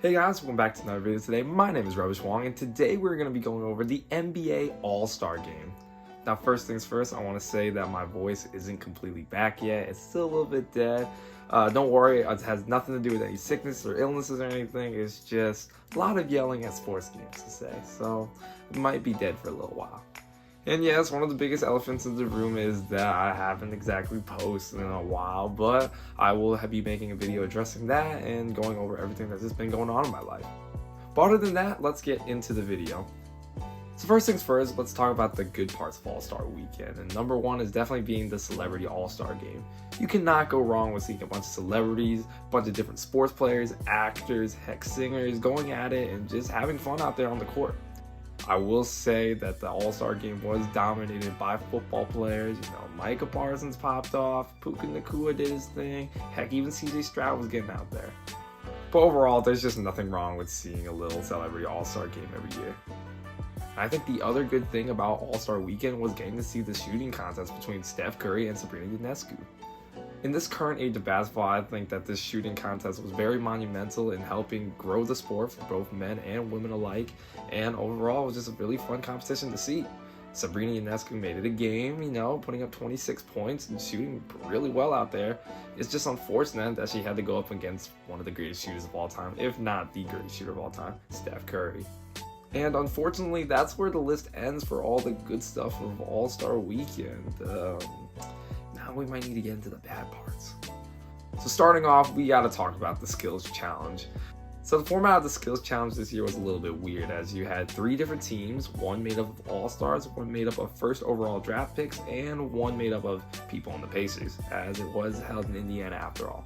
Hey guys, welcome back to another video today. My name is Rubbish Wong, and today we're going to be going over the NBA All-Star Game. Now, first things first, I want to say that my voice isn't completely back yet. It's still a little bit dead. Don't worry, it has nothing to do with any sickness or illnesses or anything. It's just a lot of yelling at sports games to say, so it might be dead for a little while. And yes, one of the biggest elephants in the room is that I haven't exactly posted in a while, but I will be making a video addressing that and going over everything that's just been going on in my life. But other than that, let's get into the video. So first things first, let's talk about the good parts of All-Star Weekend. And number one is definitely being the Celebrity All-Star Game. You cannot go wrong with seeing a bunch of celebrities, a bunch of different sports players, actors, heck singers, going at it and just having fun out there on the court. I will say that the All-Star Game was dominated by football players. You know, Micah Parsons popped off, Puka Nacua did his thing, heck, even CJ Stroud was getting out there. But overall, there's just nothing wrong with seeing a little Celebrity All-Star Game every year. I think the other good thing about All-Star Weekend was getting to see the shooting contest between Steph Curry and Sabrina Ionescu. In this current age of basketball, I think that this shooting contest was very monumental in helping grow the sport for both men and women alike, and overall it was just a really fun competition to see. Sabrina Ionescu made it a game, you know, putting up 26 points and shooting really well out there. It's just unfortunate that she had to go up against one of the greatest shooters of all time, if not the greatest shooter of all time, Steph Curry. And unfortunately, that's where the list ends for all the good stuff of All-Star Weekend. Now we might need to get into the bad parts. So starting off, we got to talk about the Skills Challenge. So the format of the Skills Challenge this year was a little bit weird, as you had 3 different teams, one made up of All-Stars, one made up of first overall draft picks, and one made up of people on the Pacers, as it was held in Indiana after all.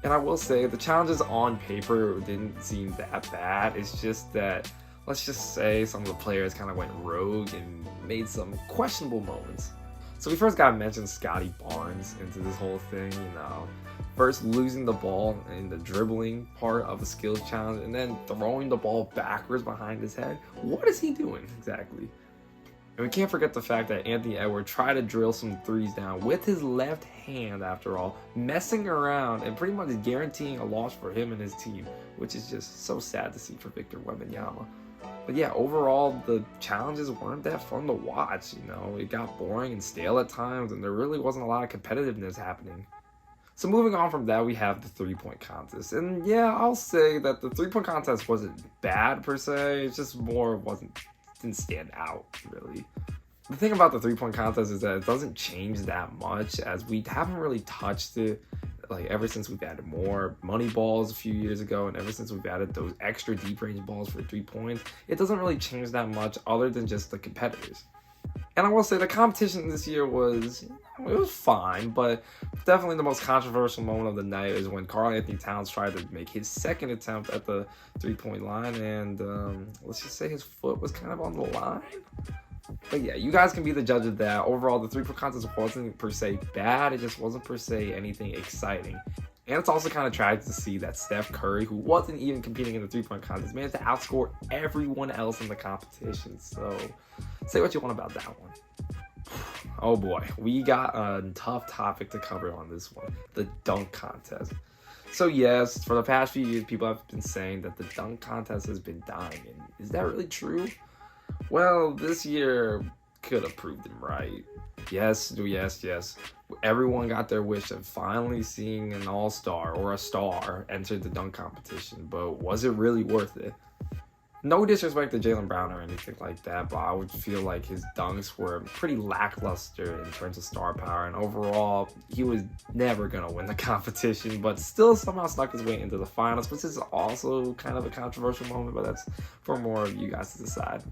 And I will say, the challenges on paper didn't seem that bad. It's just that, let's just say some of the players kind of went rogue and made some questionable moments. So we first got to mention Scottie Barnes into this whole thing, you know. First losing the ball in the dribbling part of the skills challenge and then throwing the ball backwards behind his head. What is he doing exactly? And we can't forget the fact that Anthony Edwards tried to drill some threes down with his left hand after all, messing around and pretty much guaranteeing a loss for him and his team, which is just so sad to see for Victor Wembanyama. But yeah, overall, the challenges weren't that fun to watch, you know. It got boring and stale at times, and there really wasn't a lot of competitiveness happening. So moving on from that, we have the three-point contest. And yeah, I'll say that the three-point contest wasn't bad per se, it just didn't stand out, really. The thing about the three-point contest is that it doesn't change that much, as we haven't really touched it like ever since we've added more money balls a few years ago, and ever since we've added those extra deep range balls for 3 points. It doesn't really change that much other than just the competitors. And I will say the competition this year was fine, but definitely the most controversial moment of the night is when Karl-Anthony Towns tried to make his second attempt at the 3-point line, and let's just say his foot was kind of on the line. But yeah, you guys can be the judge of that. Overall, the three-point contest wasn't per se bad. It just wasn't per se anything exciting. And it's also kind of tragic to see that Steph Curry, who wasn't even competing in the three-point contest, managed to outscore everyone else in the competition. So say what you want about that one. Oh boy, we got a tough topic to cover on this one, the dunk contest. So yes, for the past few years, people have been saying that the dunk contest has been dying. And is that really true? Well, this year could have proved him right. Yes. Everyone got their wish of finally seeing an all-star or a star enter the dunk competition, but was it really worth it? No disrespect to Jaylen Brown or anything like that, but I would feel like his dunks were pretty lackluster in terms of star power, and overall, he was never going to win the competition, but still somehow snuck his way into the finals, which is also kind of a controversial moment, but that's for more of you guys to decide.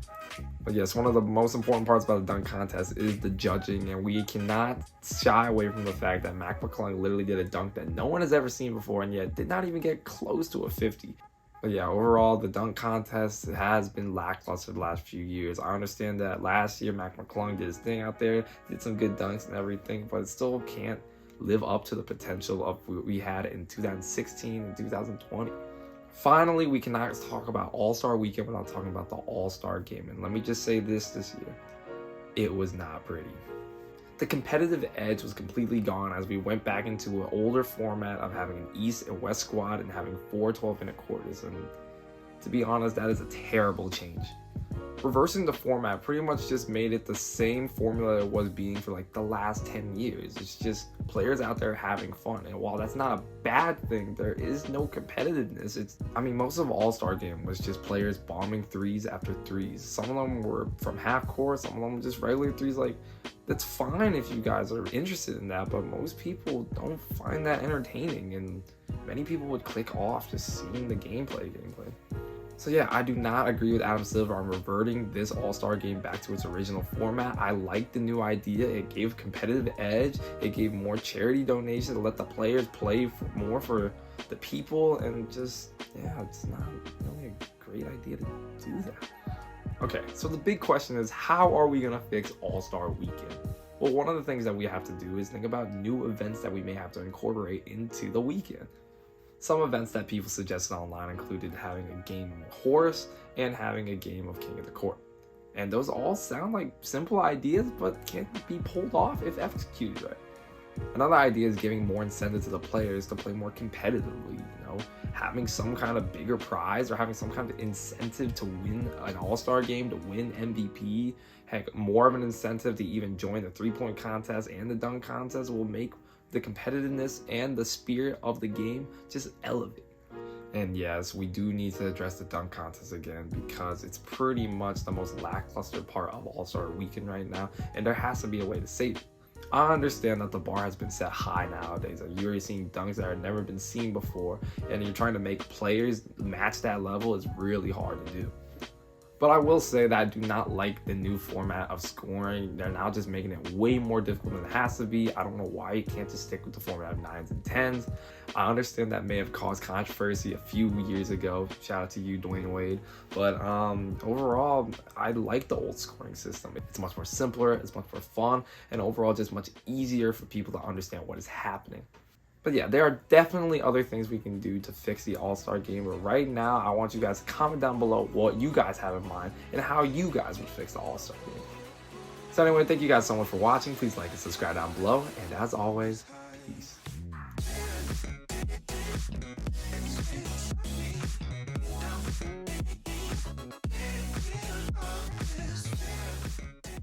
But yes, one of the most important parts about the dunk contest is the judging, and we cannot shy away from the fact that Mac McClung literally did a dunk that no one has ever seen before, and yet did not even get close to a 50. But yeah, overall, the dunk contest has been lackluster the last few years. I understand that last year, Mac McClung did his thing out there, did some good dunks and everything, but it still can't live up to the potential of what we had in 2016 and 2020. Finally, we cannot talk about All-Star Weekend without talking about the All-Star Game. And let me just say this year, it was not pretty. The competitive edge was completely gone as we went back into an older format of having an East and West squad and having 4 12-minute quarters, and to be honest, that is a terrible change. Reversing the format pretty much just made it the same formula it was being for like the last 10 years. It's just players out there having fun. And while that's not a bad thing, there is no competitiveness. Most of All-Star Game was just players bombing threes after threes. Some of them were from half court, some of them were just regular threes. Like, that's fine if you guys are interested in that, but most people don't find that entertaining, and many people would click off just seeing the gameplay. So yeah, I do not agree with Adam Silver on reverting this All-Star Game back to its original format. I like the new idea. It gave competitive edge. It gave more charity donations to let the players play more for the people, and just, yeah, it's not really a great idea to do that. Okay, so the big question is, how are we gonna fix All-Star Weekend? Well, one of the things that we have to do is think about new events that we may have to incorporate into the weekend. Some events that people suggested online included having a game of horse and having a game of King of the Court. And those all sound like simple ideas, but can't be pulled off if executed right. Another idea is giving more incentive to the players to play more competitively, having some kind of bigger prize or having some kind of incentive to win an All-Star Game, to win MVP. Heck, more of an incentive to even join the three-point contest and the dunk contest will make the competitiveness and the spirit of the game just elevate. And yes, we do need to address the dunk contest again, because it's pretty much the most lackluster part of All-Star Weekend right now, and there has to be a way to save it. I understand that the bar has been set high nowadays. You're seeing dunks that have never been seen before, and you're trying to make players match that level is really hard to do. But I will say that I do not like the new format of scoring. They're now just making it way more difficult than it has to be. I don't know why you can't just stick with the format of 9s and 10s. I understand that may have caused controversy a few years ago. Shout out to you, Dwayne Wade. But overall, I like the old scoring system. It's much more simpler, it's much more fun, and overall just much easier for people to understand what is happening. But yeah, there are definitely other things we can do to fix the All-Star Game. But right now, I want you guys to comment down below what you guys have in mind and how you guys would fix the All-Star Game. So anyway, thank you guys so much for watching. Please like and subscribe down below. And as always, peace.